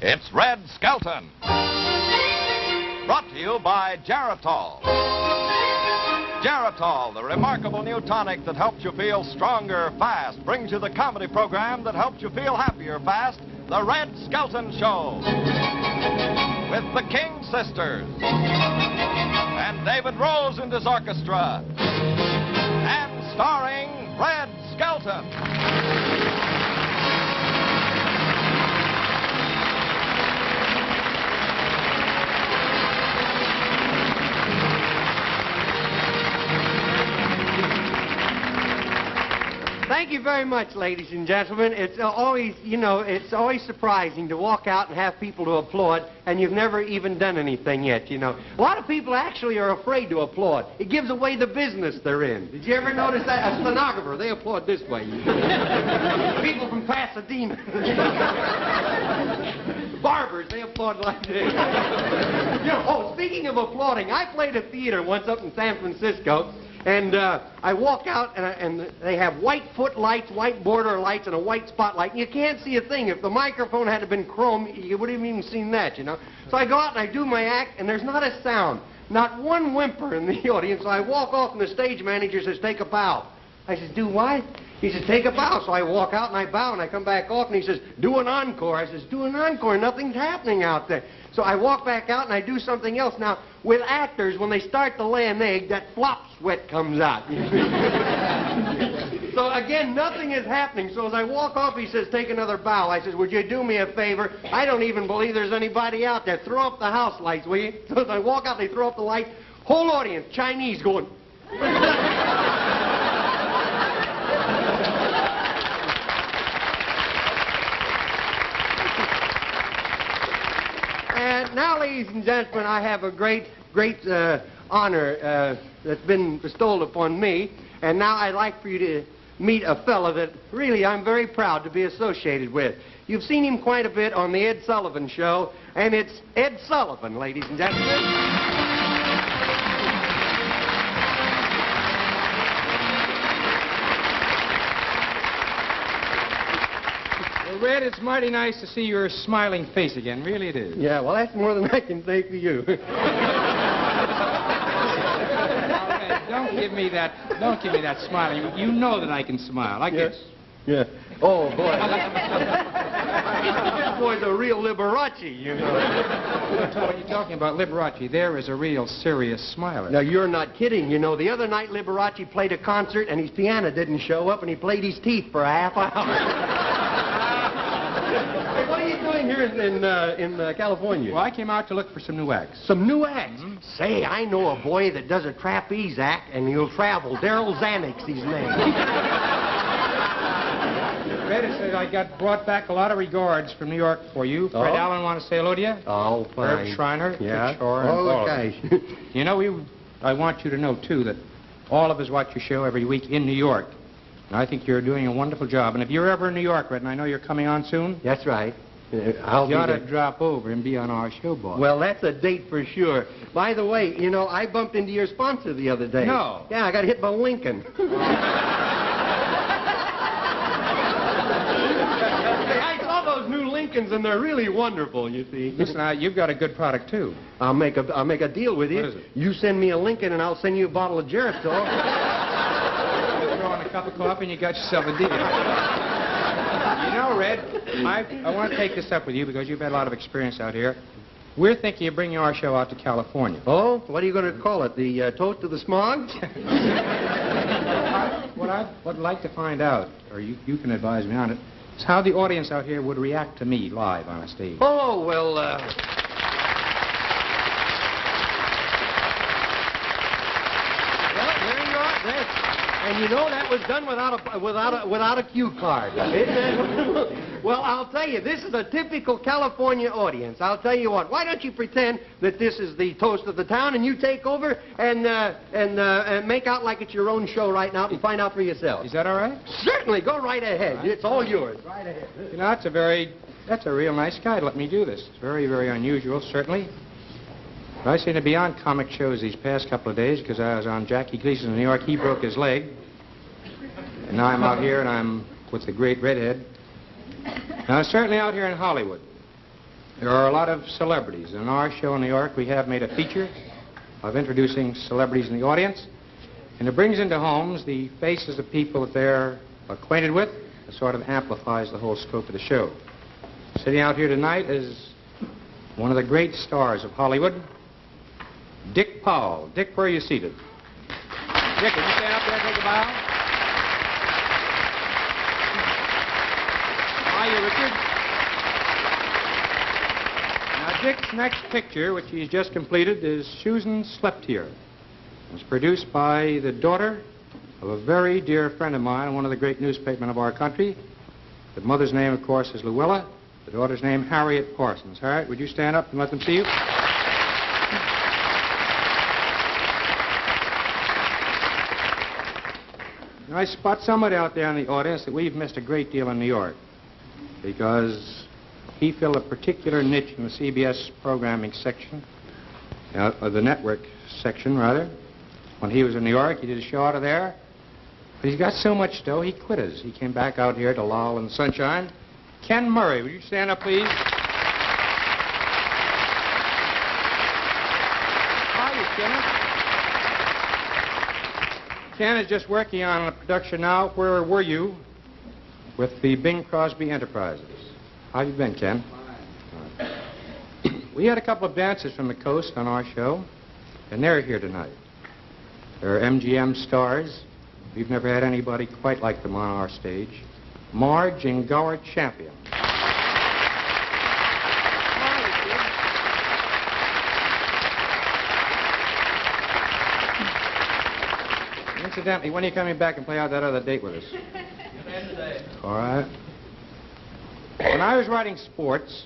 It's Red Skelton. Brought to you by Geritol. Geritol, the remarkable new tonic that helps you feel stronger fast, brings you the comedy program that helps you feel happier fast, The Red Skelton Show. With the King Sisters. And David Rose and his orchestra. And starring Red Skelton. Thank you very much, ladies and gentlemen. It's always, it's always surprising to walk out and have people to applaud, and you've never even done anything yet, A lot of people actually are afraid to applaud. It gives away the business they're in. Did you ever notice that? A stenographer, they applaud this way. People from Pasadena. Barbers, they applaud like this. Speaking of applauding, I played a theater once up in San Francisco. And I walk out, and they have white footlights, white border lights, and a white spotlight. And you can't see a thing. If the microphone had been chrome, you wouldn't have even seen that, So I go out and I do my act, and there's not a sound, not one whimper in the audience. So I walk off, and the stage manager says, "Take a bow." I says, "Do what?" He says, "Take a bow." So I walk out and I bow and I come back off and he says, "Do an encore." I says, "Do an encore? Nothing's happening out there." So I walk back out and I do something else. Now, with actors, when they start to lay an egg, that flop sweat comes out. So again, nothing is happening. So as I walk off, he says, "Take another bow." I says, "Would you do me a favor? I don't even believe there's anybody out there. Throw up the house lights, will you?" So as I walk out, they throw up the lights. Whole audience, Chinese, going. And now, ladies and gentlemen, I have a great honor that's been bestowed upon me. And now I'd like for you to meet a fella that really I'm very proud to be associated with. You've seen him quite a bit on the EdSullivan Show, and it's Ed Sullivan, ladies and gentlemen. Red, it's mighty nice to see your smiling face again. Really it is. Yeah, well, that's more than I can say for you. Don't give me that smiling. You know that I can smile. I guess. Yeah. Oh, boy. This boy's a real Liberace, What are you talking about, Liberace? There is a real serious smiler. Now, you're not kidding. The other night Liberace played a concert and his piano didn't show up and he played his teeth for a half hour. Hey, what are you doing here in California? Well, I came out to look for some new acts. Some new acts? Mm-hmm. Say, I know a boy that does a trapeze act, and he'll travel. Daryl Zanuck's his name. Red, I got brought back a lot of regards from New York for you. Fred Allen want to say hello to you? Oh, fine. Herb Schreiner, yeah. Shore, and oh, gosh. I want you to know, too, that all of us watch your show every week in New York. And I think you're doing a wonderful job. And if you're ever in New York, Red, and I know you're coming on soon. That's right. You ought to drop over and be on our show, boy. Well, that's a date for sure. By the way, I bumped into your sponsor the other day. No. Yeah, I got hit by Lincoln. I saw those new Lincolns, and they're really wonderful, you see. Listen, you've got a good product, too. I'll make a deal with you. What is it? You send me a Lincoln, and I'll send you a bottle of Geritol. Throw on a cup of coffee, and you got yourself a deal. Red, I want to take this up with you because you've had a lot of experience out here. We're thinking of bringing our show out to California. Oh? What are you going to call it? The Toast to the Smog? What I'd like to find out, or you can advise me on it, is how the audience out here would react to me live on a stage. Oh, well, Well, there you are. And that was done without a cue card. Well, I'll tell you, this is a typical California audience. I'll tell you what. Why don't you pretend that this is the toast of the town, and you take over and make out like it's your own show right now and find out for yourself. Is that all right? Certainly. Go right ahead. Right. It's all yours. Right ahead. That's a real nice guy to let me do this. It's very, very unusual, certainly. I seem to be on comic shows these past couple of days because I was on Jackie Gleason in New York. He broke his leg. And now I'm out here and I'm with the great redhead. Now, I'm certainly out here in Hollywood. There are a lot of celebrities. In our show in New York, we have made a feature of introducing celebrities in the audience. And it brings into homes the faces of people that they're acquainted with. It sort of amplifies the whole scope of the show. Sitting out here tonight is one of the great stars of Hollywood, Dick Powell. Dick, where are you seated? Dick, can you stand up there and take a bow? How are you, Richard? Now, Dick's next picture, which he's just completed, is Susan Slept Here. It was produced by the daughter of a very dear friend of mine, one of the great newspapermen of our country. The mother's name, of course, is Luella. The daughter's name, Harriet Parsons. Harriet, would you stand up and let them see you? Now, I spot somebody out there in the audience that we've missed a great deal in New York because he filled a particular niche in the CBS programming section, or the network section, rather. When he was in New York, he did a show out of there. But he's got so much dough, he quit us. He came back out here to loll in the sunshine. Ken Murray, would you stand up, please? How are you, Ken? Ken is just working on a production now. Where were you? With the Bing Crosby Enterprises. How have you been, Ken? Fine. We had a couple of dancers from the coast on our show, and they're here tonight. They're MGM stars. We've never had anybody quite like them on our stage. Marge and Gower Champion. Incidentally, when are you coming back and play out that other date with us? Today. All right. When I was writing sports,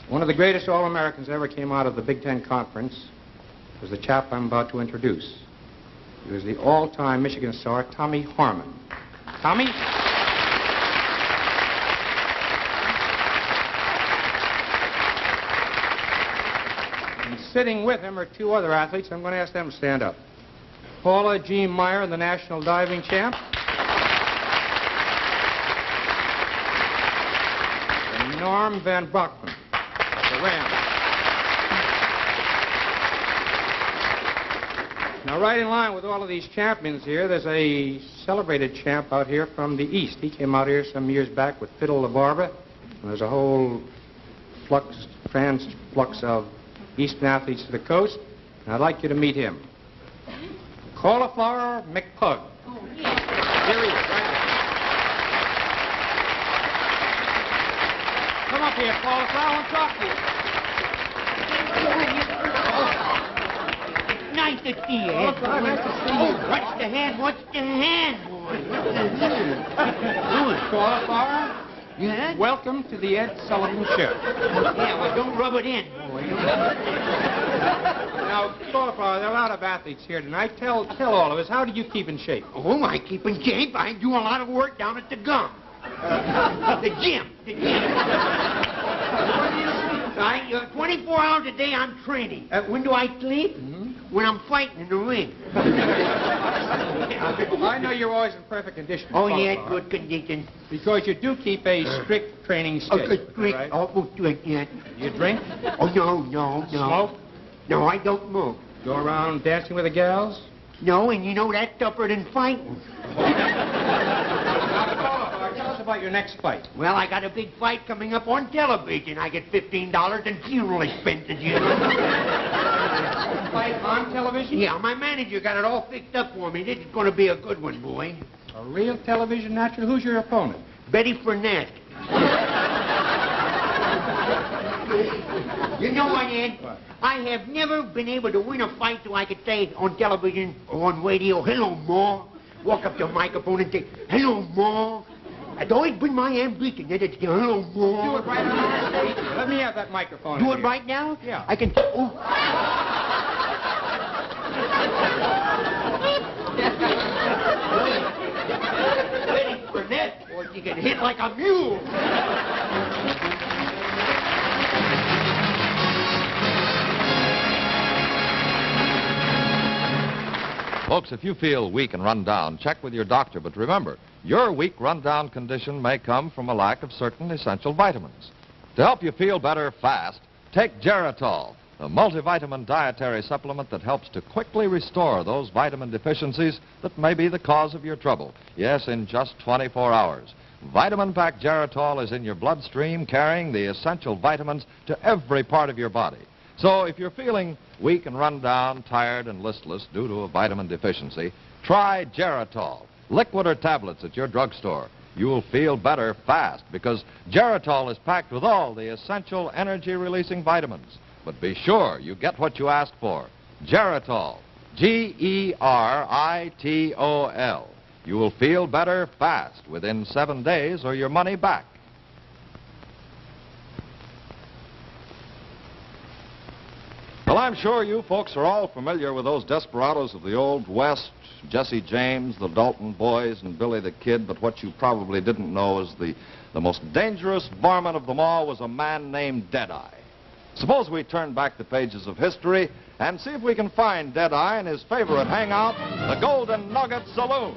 one of the greatest All-Americans that ever came out of the Big Ten Conference was the chap I'm about to introduce. He was the all-time Michigan star, Tommy Harmon. Tommy? And sitting with him are two other athletes. I'm going to ask them to stand up. Paula G. Meyer, the national diving champ. And Norm Van Brockman, the Ram. Now, right in line with all of these champions here, there's a celebrated champ out here from the East. He came out here some years back with Fiddle LaBarbara, and there's a whole flux of Eastern athletes to the coast, and I'd like you to meet him. Cauliflower McPug. Oh, yeah. Here he is, right there. Come up here, Cauliflower, I want to talk to you. Nice to see you. Nice to see you. Oh, what's the hand? What's the hand, boy? What's the hand? Cauliflower, Yeah? welcome to the EdSullivan Show. Yeah, well, don't rub it in, boy. Now, Cauliflower, there are a lot of athletes here tonight. Tell all of us, how do you keep in shape? Oh, I keep in shape. I do a lot of work down at the gum. The gym. 24 hours a day I'm training. When do I sleep? When I'm fighting in the ring. I know you're always in perfect condition. Oh, yeah, Cauliflower, good condition. because you do keep a strict training schedule, Strict, right? almost strict, yeah. You drink? Oh, no. Smoke? No, I don't smoke. Go around dancing with the gals? No, and you know that's tougher than fighting. Now, Cauliflower, tell us about your next fight. Well, I got a big fight coming up on television. I get $15 in funeral expenses, you know. Fight on television? Yeah, my manager got it all fixed up for me. This is going to be a good one, boy. A real television natural? Who's your opponent? Betty Furnett. You know what, Ed? What? I have never been able to win a fight so I could say on television or on radio, "Hello, Ma." Walk up to a microphone and say, "Hello, Ma." It's always been my ambition that it's the "Hello, Ma." Do it right on our stage. Let me have that microphone. Do in it here. right now? Yeah. I can... Oh. Betty Burnett, boy, she can hit like a mule. Folks, if you feel weak and run down, check with your doctor. But remember, your weak, run-down condition may come from a lack of certain essential vitamins. To help you feel better fast, take Geritol, a multivitamin dietary supplement that helps to quickly restore those vitamin deficiencies that may be the cause of your trouble. Yes, in just 24 hours. Vitamin-packed Geritol is in your bloodstream, carrying the essential vitamins to every part of your body. So if you're feeling weak and run down, tired and listless due to a vitamin deficiency, try Geritol, liquid or tablets at your drugstore. You'll feel better fast because Geritol is packed with all the essential energy-releasing vitamins. But be sure you get what you ask for. Geritol, Geritol. You will feel better fast within 7 days or your money back. Well, I'm sure you folks are all familiar with those desperados of the Old West, Jesse James, the Dalton Boys, and Billy the Kid, but what you probably didn't know is the most dangerous varmint of them all was a man named Deadeye. Suppose we turn back the pages of history and see if we can find Deadeye in his favorite hangout, the Golden Nugget Saloon.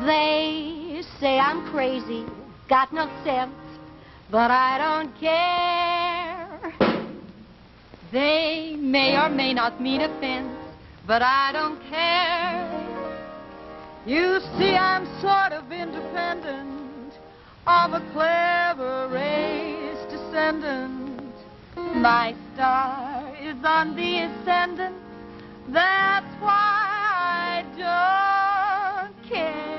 They say I'm crazy, got no sense, but I don't care. They may or may not mean offense, but I don't care. You see, I'm sort of independent, of a clever race descendant. My star is on the ascendant, that's why I don't care.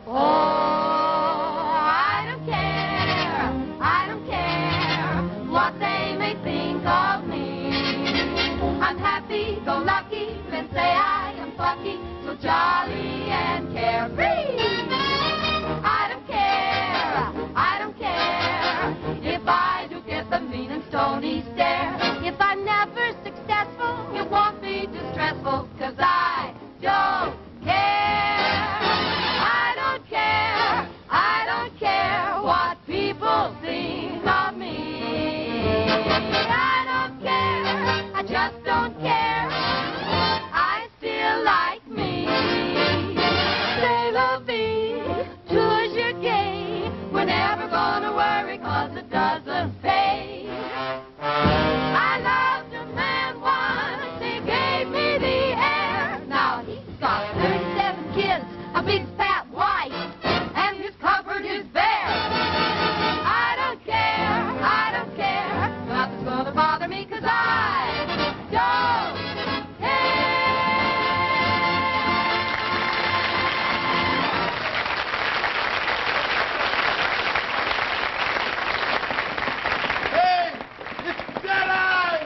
Oh, I don't care what they may think of me. I'm happy-go-lucky, men say I am plucky, so jolly and carefree. I don't care if I do get the mean and stony stare. If I'm never successful, it won't be distressful, 'cause I don't care. I don't care what people think of me. I don't care, I just don't care. I still like me. C'est la vie, toujours gay. We're never gonna worry 'cause it doesn't pay. I loved a man once, he gave me the air. Now he's got 37 kids, a big fat wife, and his cupboard is bare. I don't care, nothing's gonna bother me 'cause I don't Hey, it's Deadeye!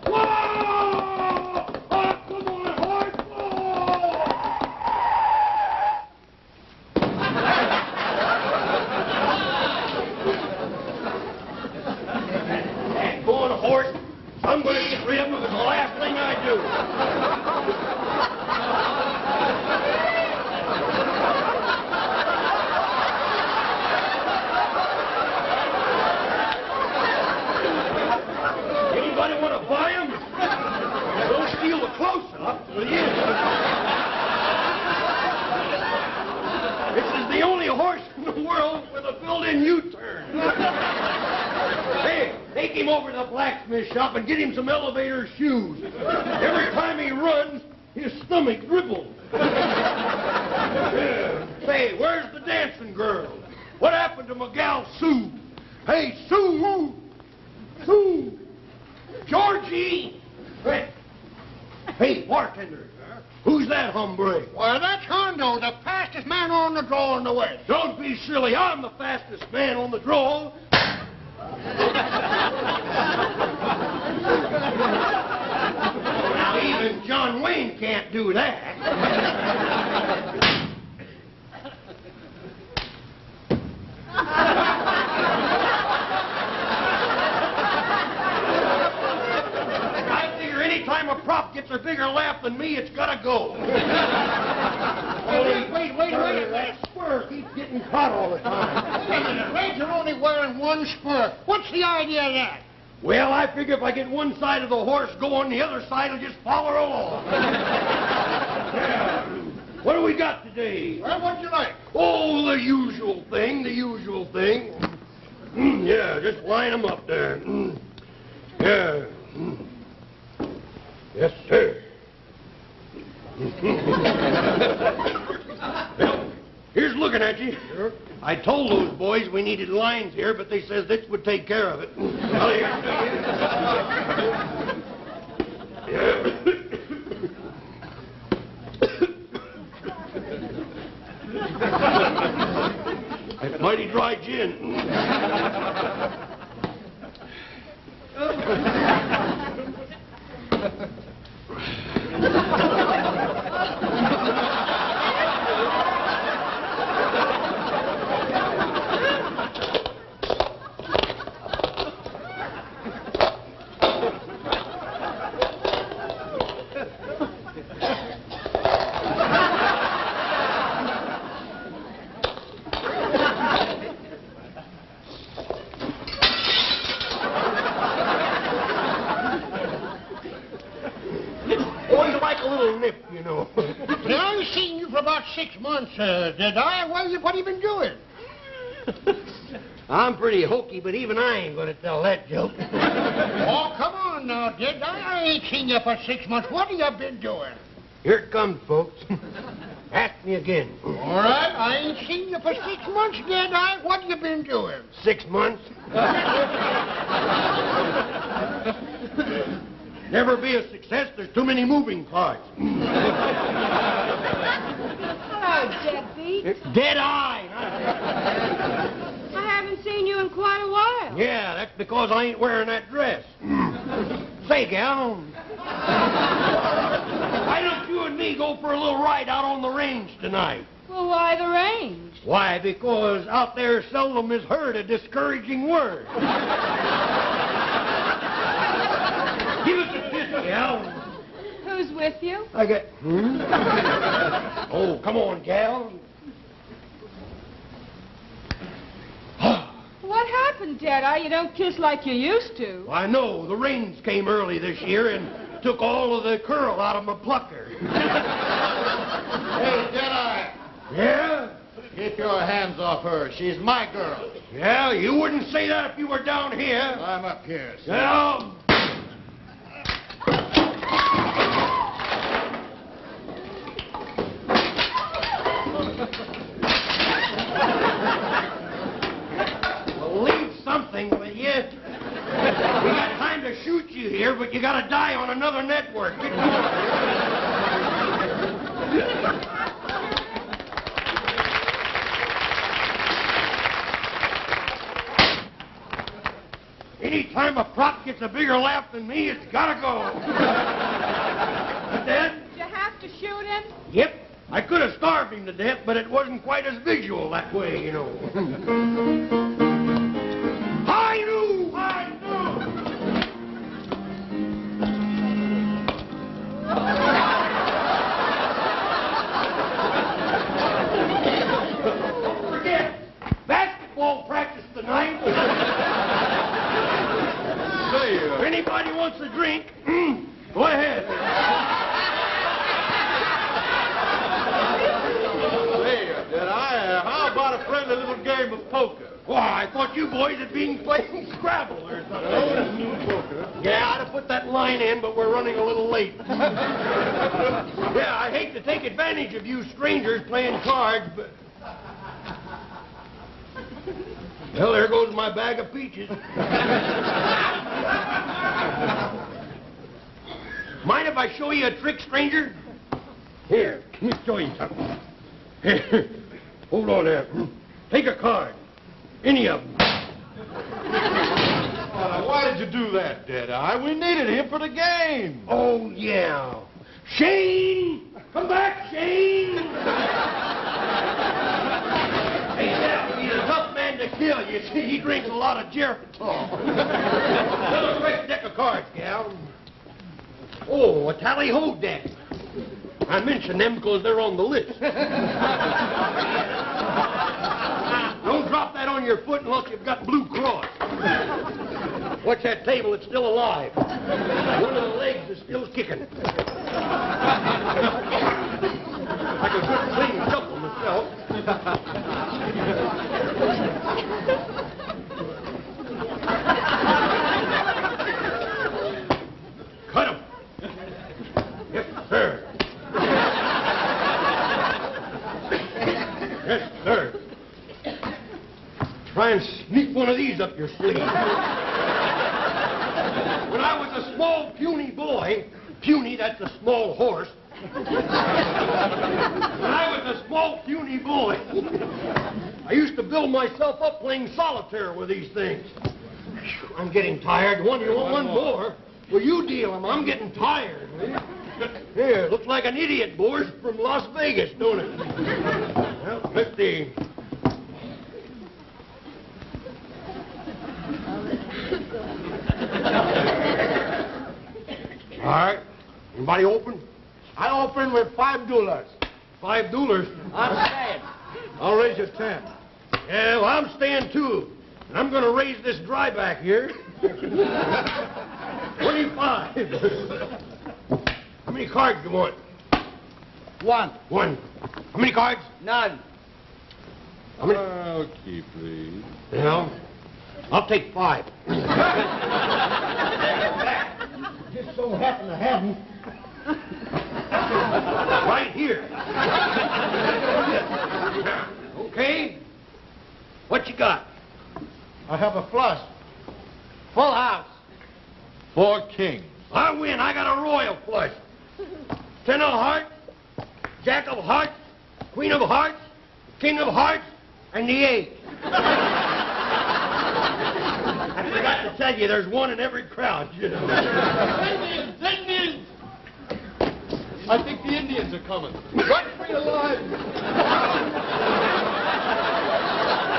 Whoa! Whoa! Oh, come on, horse! Go on, horse. I'm going to get rid of him. It's the last thing I do. Anybody want to buy him? Don't steal the close-up, will you? This is the only horse in the world with a built-in U-turn. Hey, take him over to the blacksmith shop and get him some elevator shoes. Every time he runs, his stomach dribbles. Say, where's the dancing girl? What happened to my gal Sue? Hey, Sue! Sue! Georgie! Hey, bartender. Who's that hombre? Why, that's Hondo, the fastest man on the draw in the West. Don't be silly. I'm the fastest man on the draw. Now, even John Wayne can't do that. than me, it's gotta go. Wait a minute. That spur keeps getting caught all the time. Wait a minute. Red, you're only wearing one spur. What's the idea of that? Well, I figure if I get one side of the horse going, the other side will just follow along. Yeah. What do we got today? Well, what'd you like? Oh, the usual thing. Yeah, just line them up there. Yeah. Yes, sir. Well, here's looking at you. Sure. I told those boys we needed lines here, but they says this would take care of it. Well, here's to you. Yeah. That's mighty dry gin. Boys like a little nip, you know. Yeah, I've seen you for about 6 months, did I? What have you been doing? I'm pretty hokey, but even I ain't gonna tell that joke. Oh, come on now, Did. I ain't seen you for 6 months. What have you been doing? Here it comes, folks. Ask me again. All right, I ain't seen you for 6 months, did I? What have you been doing? 6 months? Never be a success. There's too many moving parts. Hello, deadbeat. Dead eye. I haven't seen you in quite a while. Yeah, that's because I ain't wearing that dress. Say, gal, why don't you and me go for a little ride out on the range tonight? Well, why the range? Why, because out there seldom is heard a discouraging word. Give us a kiss, gal. Who's with you? I got... Oh, come on, gal. What happened, Deadeye? You don't kiss like you used to. I know. The rains came early this year and took all of the curl out of my plucker. Hey, Deadeye, Yeah? get your hands off her. She's my girl. Yeah, you wouldn't say that if you were down here. I'm up here. See? Well... Believe something, will you? We got time to shoot you here, but you gotta die on another network. Anytime a prop gets a bigger laugh than me, it's gotta go. But then? Did you have to shoot him? Yep. I could have starved him to death, but it wasn't quite as visual that way, you know. I knew! I knew! Don't forget, basketball practice tonight. If anybody wants a drink, go ahead. How about a friendly little game of poker? Why, I thought you boys had been playing Scrabble or something. Yeah, I'd have put that line in, but we're running a little late. Yeah, I hate to take advantage of you strangers playing cards, but... Well, there goes my bag of peaches. Mind if I show you a trick, stranger? Here, let me show you something. Here. Hold on there. Take a card. Any of them. Why did you do that, Deadeye? We needed him for the game. Oh, yeah. Shane! Come back, Shane! Hey, Dad, he's a tough man to kill. You see, he drinks a lot of Geritol. Another fresh deck of cards, gal. Oh, a tally-ho deck. I mention them because they're on the list. Don't drop that on your foot unless you've got Blue Cross. Watch that table, it's still alive. One of the legs is still kicking. Like a good clean shuffle myself. Cut him. Yes, sir. Yes, sir. Try and sneak one of these up your sleeve. When I was a small, puny boy, puny, that's a small horse. When I was a small, puny boy, I used to build myself up playing solitaire with these things. I'm getting tired. You want one more? Well, you deal them. I'm getting tired. Here, looks like an idiot, boys, from Las Vegas, don't it? Well, let's see. All right. Anybody open? I open with $5. $5? I'm staying. I'll raise you 10. Yeah, well, I'm staying too. And I'm going to raise this dryback here. 25. How many cards do you want? One. One. How many cards? None. How many? Okay, please. Well, I'll take 5. Just so happen to have them. Right here. Okay. What you got? I have a flush. Full house. 4 kings. I win. I got a royal flush. 10 of hearts, Jack of hearts, Queen of hearts, King of hearts, and the 8. I forgot to tell you, there's one in every crowd, you know. Indians! Indians! I think the Indians are coming. Run for your lives.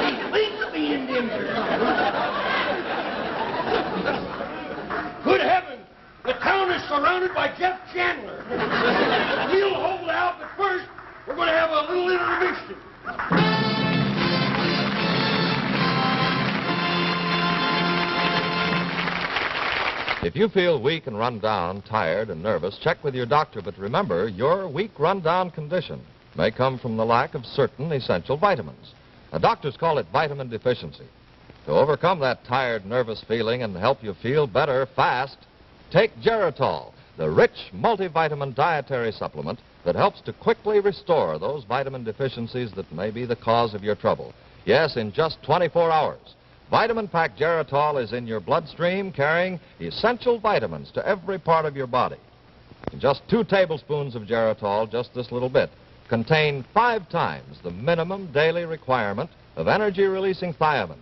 He thinks the Indians are coming. Good heavens! The town is surrounded by Jeff Chandler. We'll hold out, but first, we're going to have a little intermission. If you feel weak and run down, tired and nervous, check with your doctor. But remember, your weak, run-down condition may come from the lack of certain essential vitamins. Doctors call it vitamin deficiency. To overcome that tired, nervous feeling and help you feel better fast, take Geritol, the rich multivitamin dietary supplement that helps to quickly restore those vitamin deficiencies that may be the cause of your trouble. Yes, in just 24 hours. Vitamin-packed Geritol is in your bloodstream, carrying essential vitamins to every part of your body. Just 2 tablespoons of Geritol, just this little bit, contain 5 times the minimum daily requirement of energy-releasing thiamine,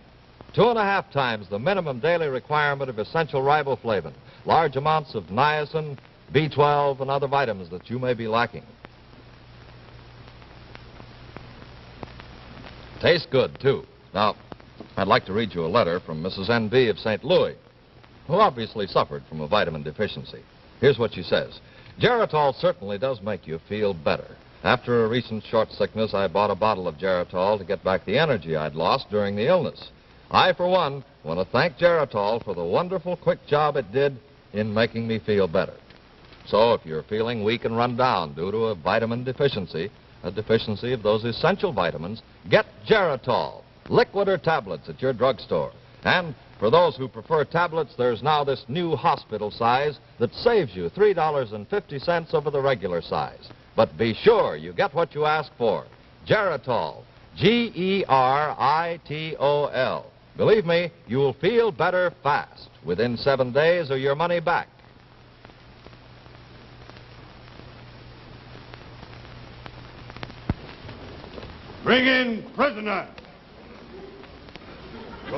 2.5 times the minimum daily requirement of essential riboflavin, large amounts of niacin, B12, and other vitamins that you may be lacking. Tastes good, too. Now, I'd like to read you a letter from Mrs. N.B. of St. Louis, who obviously suffered from a vitamin deficiency. Here's what she says. Geritol certainly does make you feel better. After a recent short sickness, I bought a bottle of Geritol to get back the energy I'd lost during the illness. I, for one, want to thank Geritol for the wonderful, quick job it did in making me feel better. So if you're feeling weak and run down due to a vitamin deficiency, a deficiency of those essential vitamins, get Geritol, liquid or tablets at your drugstore. And for those who prefer tablets, there's now this new hospital size that saves you $3.50 over the regular size. But be sure you get what you ask for. Geritol, Geritol. Believe me, you'll feel better fast, within 7 days or your money back. Bring in prisoner. You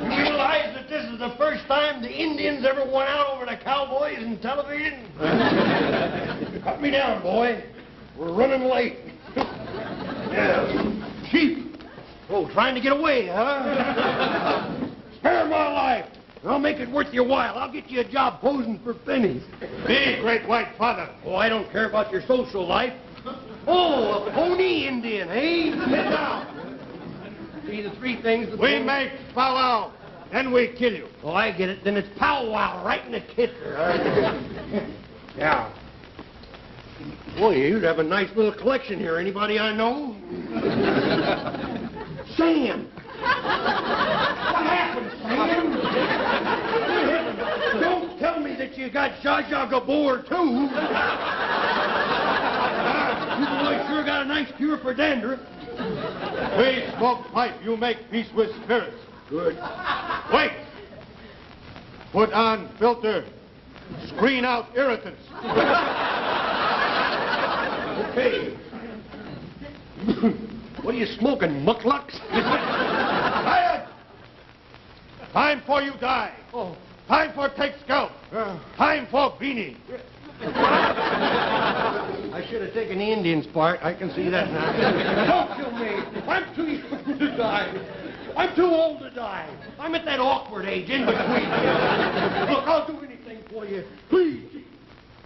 realize that this is the first time the Indians ever won out over the cowboys in television? Cut me down, boy. We're running late. Yeah. Sheep. Oh, trying to get away, huh? Spare my life. I'll make it worth your while. I'll get you a job posing for pennies. Me, great white father. Oh, I don't care about your social life. Oh, a pony Indian, eh? Sit down. See the three things... We make powwow, then we kill you. Oh, I get it. Then it's powwow right in the kisser. Yeah. Boy, you'd have a nice little collection here. Anybody I know? Sam! What happened, Sam? Don't tell me that you got Zsa Zsa Gabor, too. You boys sure got a nice cure for dandruff. We smoke pipe, you make peace with spirits. Good. Wait! Put on filter. Screen out irritants. Okay. What are you smoking, mucklux? Quiet! Time for you die. Oh. Time for take scalp. Time for beanie. I should have taken the Indian's part. I can see that now. Don't kill me. I'm too young to die. I'm too old to die. I'm at that awkward age in between. Look, I'll do anything for you. Please.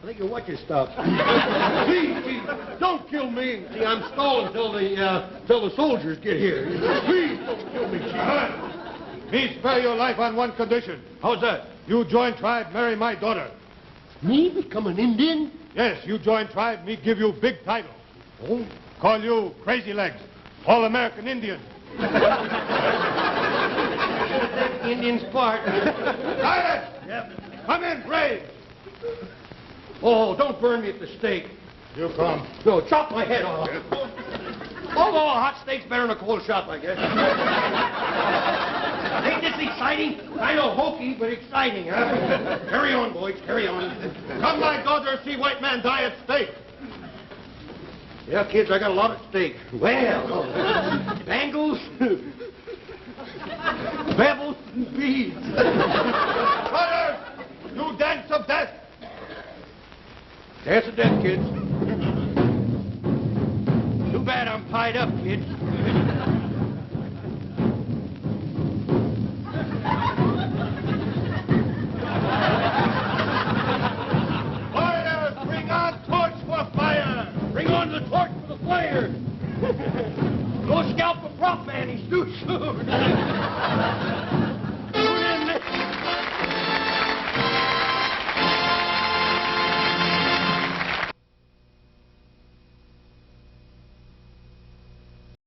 I think you'll watch your stuff. Please, don't kill me. See, I'm stalling till the soldiers get here. Please don't kill me, Chief. Me spare your life on one condition. How's that? You join tribe, marry my daughter. Me become an Indian? Yes, you join tribe, me give you big title. Oh. Call you Crazy Legs, All-American Indian. That's the Indian's part. Silence! Yep. Come in, brave. Oh, don't burn me at the stake. You come. No, chop my head off. Although a hot steak's better than a cold shot, I guess. Ain't this exciting? I know hokey, but exciting, huh? Carry on, boys, carry on. Come, my daughter, see white man die at stake. Yeah, kids, I got a lot at stake. Well, bangles, pebbles, and beads. Brothers, you dance of death. Dance of death, kids. Too bad I'm tied up, kids.